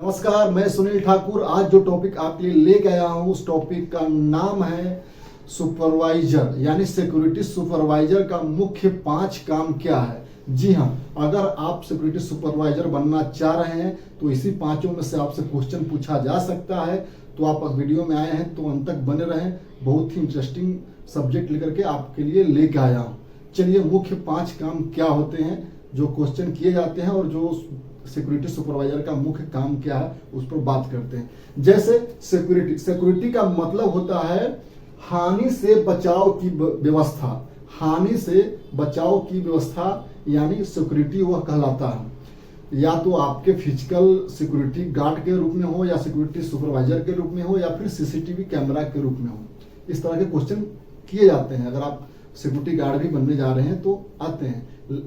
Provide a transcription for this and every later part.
नमस्कार, मैं सुनील ठाकुर। आज जो टॉपिक आपके लिए लेके आया हूँ उस टॉपिक का नाम है सुपरवाइजर यानी सिक्योरिटी सुपरवाइजर का मुख्य 5 काम क्या है। जी हाँ, अगर आप सिक्योरिटी सुपरवाइजर बनना चाह रहे हैं तो इसी 5 में से आपसे क्वेश्चन पूछा जा सकता है। तो आप वीडियो में आए हैं तो अंत तक बने रहें, बहुत ही इंटरेस्टिंग सब्जेक्ट लेकर के आपके लिए लेके आया हूँ। चलिए, मुख्य 5 काम क्या होते हैं जो क्वेश्चन किए जाते हैं और जो सिक्योरिटी सुपरवाइजर का मुख्य काम क्या है उस पर बात करते हैं। जैसे सिक्योरिटी का मतलब होता है हानि से बचाव की व्यवस्था। हानि से बचाव की व्यवस्था यानी सिक्योरिटी वह कहलाता है। या तो आपके फिजिकल सिक्योरिटी गार्ड के रूप में हो, या सिक्योरिटी सुपरवाइजर के रूप में हो, या फिर सीसीटीवी कैमरा के रूप में हो। इस तरह के क्वेश्चन किए जाते हैं। अगर आप सिक्योरिटी गार्ड भी बनने जा रहे हैं तो आते हैं।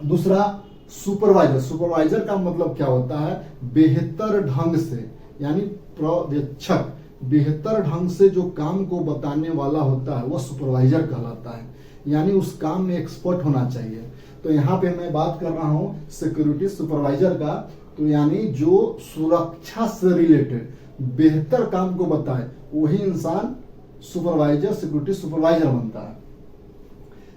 दूसरा, सुपरवाइजर का मतलब क्या होता है? बेहतर ढंग से यानी पर्यवेक्षक, बेहतर ढंग से जो काम को बताने वाला होता है वह सुपरवाइजर कहलाता है। यानी उस काम में एक्सपर्ट होना चाहिए। तो यहाँ पे मैं बात कर रहा हूँ सिक्योरिटी सुपरवाइजर का, तो यानी जो सुरक्षा से रिलेटेड बेहतर काम को बताए वही इंसान सुपरवाइजर, सिक्योरिटी सुपरवाइजर बनता है।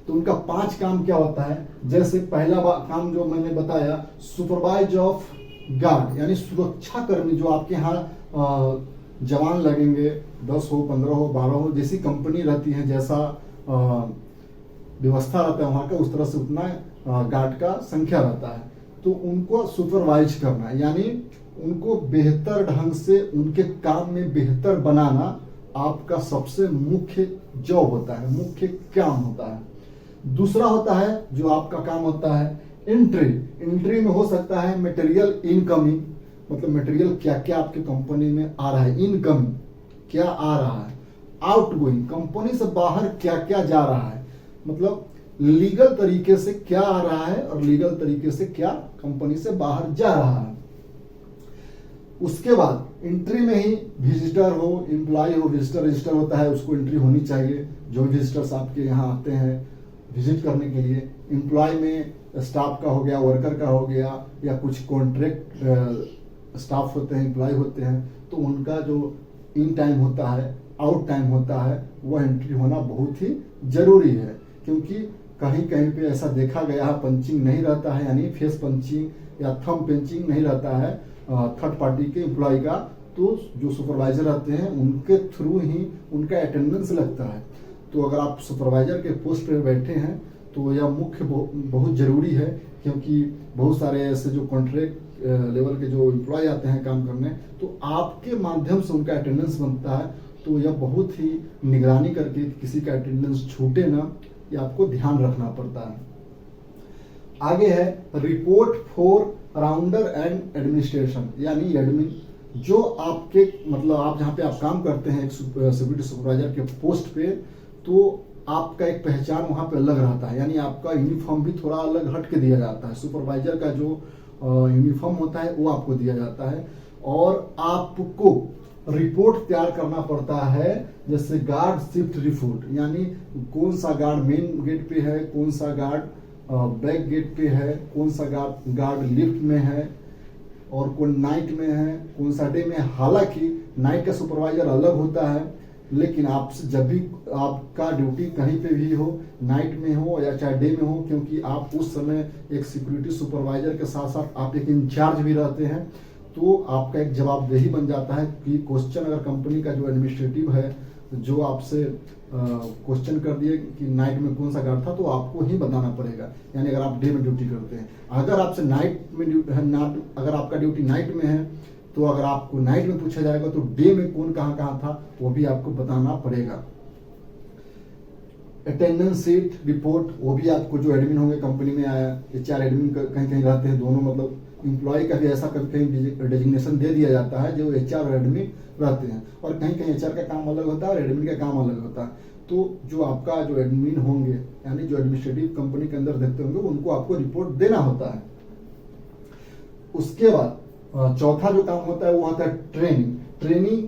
तो उनका 5 काम क्या होता है? जैसे पहला काम जो मैंने बताया, सुपरवाइज ऑफ गार्ड यानी सुरक्षा कर्मी जो आपके यहाँ जवान लगेंगे, 10 हो, 15 हो, 12 हो, जैसी कंपनी रहती है, जैसा व्यवस्था रहता है वहाँ का, उस तरह से उतना गार्ड का संख्या रहता है। तो उनको सुपरवाइज करना यानी उनको बेहतर ढंग से उनके काम में बेहतर बनाना आपका सबसे मुख्य जॉब होता है, मुख्य काम होता है। दूसरा होता है जो आपका काम होता है एंट्री। एंट्री में हो सकता है मटेरियल इनकमिंग, मतलब मटेरियल क्या क्या आपके कंपनी में आ रहा है, इनकमिंग क्या आ रहा है, आउटगोइंग कंपनी से बाहर क्या क्या जा रहा है, मतलब लीगल तरीके से क्या आ रहा है और लीगल तरीके से क्या कंपनी से बाहर जा रहा है। उसके बाद एंट्री में ही विजिटर हो, एम्प्लॉय हो, विजिटर रजिस्टर होता है, उसको एंट्री होनी चाहिए। जो विजिटर्स आपके यहाँ आते हैं विजिट करने के लिए, एम्प्लॉय में स्टाफ का हो गया, वर्कर का हो गया, या कुछ कॉन्ट्रैक्ट स्टाफ होते हैं, एम्प्लॉय होते हैं, तो उनका जो इन टाइम होता है, आउट टाइम होता है, वह एंट्री होना बहुत ही जरूरी है। क्योंकि कहीं कहीं पे ऐसा देखा गया है पंचिंग नहीं रहता है, यानी फेस पंचिंग या थंब पंचिंग नहीं रहता है थर्ड पार्टी के एम्प्लॉय का, तो जो सुपरवाइजर रहते हैं उनके थ्रू ही उनका अटेंडेंस लगता है। तो अगर आप सुपरवाइजर के पोस्ट पर बैठे हैं तो यह मुख्य बहुत जरूरी है, क्योंकि बहुत सारे ऐसे जो कॉन्ट्रैक्ट लेवल के जो एम्प्लॉय आते हैं काम करने, तो आपके माध्यम से उनका अटेंडेंस बनता है। तो यह बहुत ही निगरानी करके किसी का अटेंडेंस छूटे ना, ये आपको ध्यान रखना पड़ता है। आगे है report for rounder and administration यानी एडमिन। जो आपके मतलब आप जहाँ पे आप काम करते हैं एक सिक्योरिटी सुपरवाइजर के पोस्ट पे, तो आपका एक पहचान वहाँ पे अलग रहता है, यानी आपका यूनिफॉर्म भी थोड़ा अलग हट के दिया जाता है। सुपरवाइजर का जो यूनिफॉर्म होता है वो आपको दिया जाता है, और आपको रिपोर्ट तैयार करना पड़ता है। जैसे गार्ड शिफ्ट रिपोर्ट, यानी कौन सा गार्ड मेन गेट पे है, कौन सा गार्ड बैक गेट पे है, कौन सा गार्ड लिफ्ट में है, और कौन नाइट में है, कौन सा डे में। हालांकि नाइट का सुपरवाइजर अलग होता है, लेकिन आपसे जब भी आपका ड्यूटी कहीं पे भी हो, नाइट में हो या चाहे डे में हो, क्योंकि आप उस समय एक सिक्योरिटी सुपरवाइजर के साथ साथ आप एक इंचार्ज भी रहते हैं, तो आपका एक जवाबदेही बन जाता है कि क्वेश्चन अगर कंपनी का जो एडमिनिस्ट्रेटिव है जो आपसे क्वेश्चन कर दिए कि नाइट में कौन सा गार्ड था, तो आपको ही बताना पड़ेगा। यानी अगर आप डे में ड्यूटी करते हैं, अगर आपसे नाइट में अगर आपका ड्यूटी नाइट में है, तो अगर आपको नाइट में पूछा जाएगा तो डे में कौन कहाँ कहाँ था वो भी आपको बताना पड़ेगा। अटेंडेंस शीट रिपोर्ट, वो भी आपको जो एडमिन होंगे कंपनी में आया, HR एडमिन कहीं कहीं रहते हैं दोनों, मतलब एम्प्लॉय का भी ऐसा कहीं डेजिग्नेशन दे दिया जाता है जो HR और एडमिन रहते हैं, और कहीं कहीं HR का काम अलग होता है और एडमिन का काम अलग होता है। तो जो आपका जो एडमिन होंगे यानी जो एडमिनिस्ट्रेटिव कंपनी के अंदर देखते होंगे, उनको आपको रिपोर्ट देना होता है। उसके बाद चौथा जो काम होता है वो होता है ट्रेनिंग।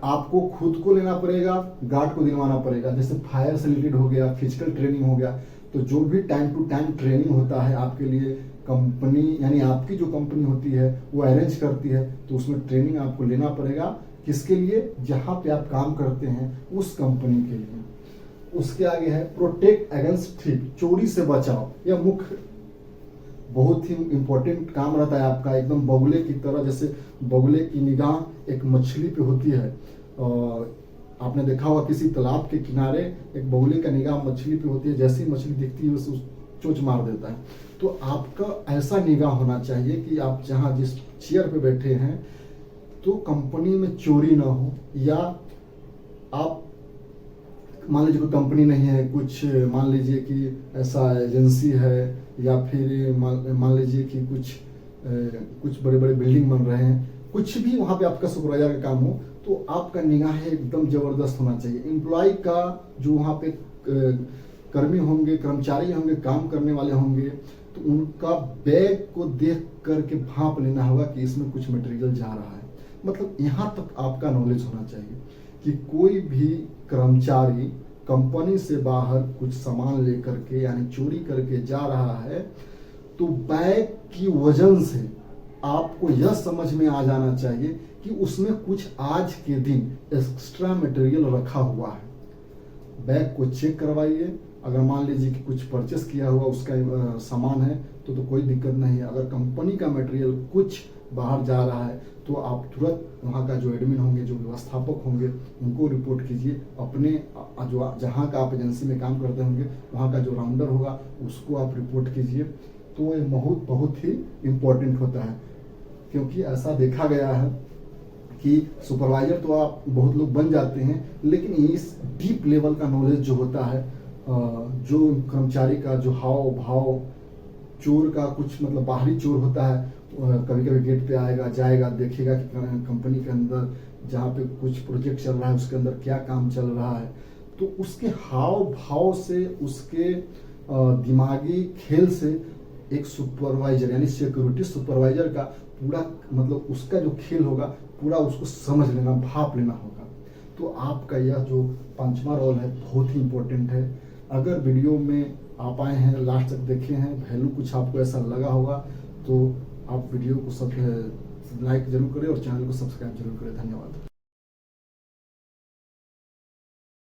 आपको खुद को लेना पड़ेगा, गार्ड को दिलवाना पड़ेगा। जैसे फायर से रिलेटेड हो गया, फिजिकल ट्रेनिंग हो गया, तो जो भी टाइम टू टाइम ट्रेनिंग होता है आपके लिए कंपनी यानी आपकी जो कंपनी होती है वो अरेंज करती है, तो उसमें ट्रेनिंग आपको लेना पड़ेगा। किसके लिए? जहाँ पे आप काम करते हैं उस कंपनी के लिए। उसके आगे है प्रोटेक्ट अगेंस्ट थीफ, चोरी से बचाव। यह मुख्य बहुत ही इंपॉर्टेंट काम रहता है आपका, एकदम बगुले की तरह। जैसे बगुले की निगाह एक मछली पे होती है, आपने देखा होगा किसी तालाब के किनारे एक बगुले का निगाह मछली पे होती है, जैसे ही मछली दिखती है उसे चोंच मार देता है। तो आपका ऐसा निगाह होना चाहिए कि आप जहाँ जिस चेयर पे बैठे हैं तो कंपनी में चोरी ना हो, या आप मान लीजिए कोई कंपनी नहीं है, कुछ मान लीजिए कि ऐसा एजेंसी है, या फिर मान लीजिए कि कुछ बड़े बड़े बिल्डिंग बन रहे हैं, कुछ भी वहाँ पे आपका सुपरवाइजर का काम हो, तो आपका निगाह एकदम जबरदस्त होना चाहिए। एम्प्लॉय का जो वहाँ पे कर्मी होंगे, कर्मचारी होंगे, काम करने वाले होंगे, तो उनका बैग को देख करके भांप लेना होगा कि इसमें कुछ मटेरियल जा रहा है। मतलब यहाँ तक आपका नॉलेज होना चाहिए कि कोई भी कर्मचारी कंपनी से बाहर कुछ सामान लेकर के यानी चोरी करके जा रहा है, तो बैग की वजन से आपको यह समझ में आ जाना चाहिए कि उसमें कुछ आज के दिन एक्स्ट्रा मटेरियल रखा हुआ है। बैग को चेक करवाइए, अगर मान लीजिए कि कुछ परचेस किया हुआ उसका सामान है तो कोई दिक्कत नहीं है। अगर कंपनी का मटेरियल कुछ बाहर जा रहा है तो आप तुरंत वहाँ का जो एडमिन होंगे, जो व्यवस्थापक होंगे, उनको रिपोर्ट कीजिए। अपने जो जहाँ का आप एजेंसी में काम करते होंगे वहाँ का जो राउंडर होगा उसको आप रिपोर्ट कीजिए। तो ये बहुत ही इम्पोर्टेंट होता है, क्योंकि ऐसा देखा गया है कि सुपरवाइजर तो आप बहुत लोग बन जाते हैं, लेकिन इस डीप लेवल का नॉलेज जो होता है, जो कर्मचारी का जो हाव भाव, चोर का कुछ मतलब बाहरी चोर होता है, कभी कभी गेट पे आएगा जाएगा, देखेगा कि कंपनी के अंदर जहाँ पे कुछ प्रोजेक्ट चल रहा है उसके अंदर क्या काम चल रहा है, तो उसके हाव भाव से, उसके दिमागी खेल से एक सुपरवाइजर यानी सिक्योरिटी सुपरवाइजर का पूरा मतलब उसका जो खेल होगा पूरा उसको समझ लेना, भाप लेना होगा। तो आपका यह जो 5वां रोल है बहुत ही इम्पोर्टेंट है। अगर वीडियो में आप आए हैं, लास्ट तक देखे हैं, वैल्यू कुछ आपको ऐसा लगा होगा तो आप वीडियो को सब लाइक जरूर करें और चैनल को सब्सक्राइब जरूर करें। धन्यवाद।